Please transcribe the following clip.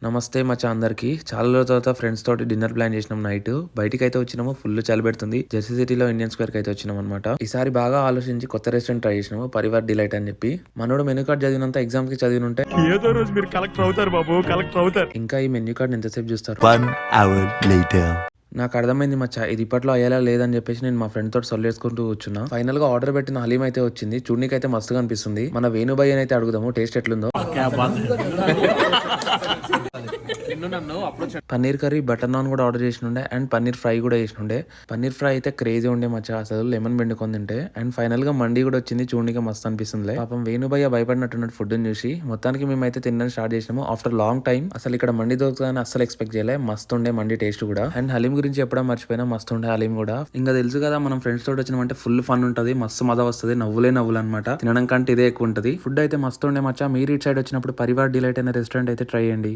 నమస్తే మచ్చా అందరికి. చాలా రోజుల తర్వాత ఫ్రెండ్స్ తోటి డిన్నర్ ప్లాన్ చేసినాం నైట్. బయటికైతే వచ్చినాము. ఫుల్ చలి పెడుతుంది. జెర్సీ సిటీలో ఇండియన్ స్క్వేర్ కి అయితే వచ్చినాం అనమాట. ఈసారి బాగా ఆలోచించి కొత్త రెస్టారెంట్ ట్రై చేసినాము. పరివార్ డిలైట్ అని చెప్పి. మనోడు మెనూ కార్డ్ చదివినంత ఎగ్జామ్ కి చదివినుంటే ఏదో రోజు మీరు కలెక్టర్ అవుతారు బాబు, కలెక్టర్ అవుతారు. ఇంకా ఈ మెన్యూ కార్డ్ ఎంతసేపు చూస్తారు? 1 hour later. నాకు అర్థమైంది మచ్చా, ఇది ఇప్పట్లో అయ్యేలా లేదని చెప్పేసి నేను మా ఫ్రెండ్ తోటి సొల్లేసుకుంటూ కూర్చున్నా. ఫైనల్ గా ఆర్డర్ పెట్టిన హలీం అయితే వచ్చింది. చూడనీకి అయితే మస్తుగా అనిపిస్తుంది. మన వేణుభయ్య అయితే అడుగుదాము టేస్ట్ ఎట్లుందో. పన్నీర్ కర్రీ, బటర్ నాన్ కూడా ఆర్డర్ చేసినుండే అండ్ పన్నీర్ ఫ్రై కూడా చేసినుండే. పన్నీర్ ఫ్రై అయితే క్రేజీ ఉండే మచ్చా, అసలు లెమన్ పిండుకొని తింటే. అండ్ ఫైనల్ గా మండి కూడా వచ్చింది. చూడనీకి మస్తు అనిపిస్తుంది. పాపం వేణుభయ్య భయపడినట్టున్నట్టు ఫుడ్ చూసి మొత్తానికి మేమైతే తినడం స్టార్ట్ చేసినాము. ఆఫ్టర్ లాంగ్ టైం అసలు ఇక్కడ మండి దొరుకుతుందని అసలు ఎక్స్పెక్ట్ చేయలే. మస్తు ఉండే మండి టేస్ట్ కూడా. అండ్ హలీం గురించి చెప్పడం మర్చిపోయినా, మస్తు ఉండే హలీం కూడా. ఇంకా తెలుసు కదా, మనం ఫ్రెండ్స్ తోటి వచ్చినామంటే ఫుల్ ఫన్ ఉంటది, మస్తు మజా వస్తుంది, నవ్వులే నవ్వులు అనమాట. తినడం కంటే ఇదే ఎక్కువ ఉంటది. ఫుడ్ అయితే మస్తు ఉండే మచ్చా. మీరు ఇటు సైడ్ వచ్చినప్పుడు పరివార్ డిలైట్ అనే రెస్టారెంట్ అయితే ట్రై చేయండి.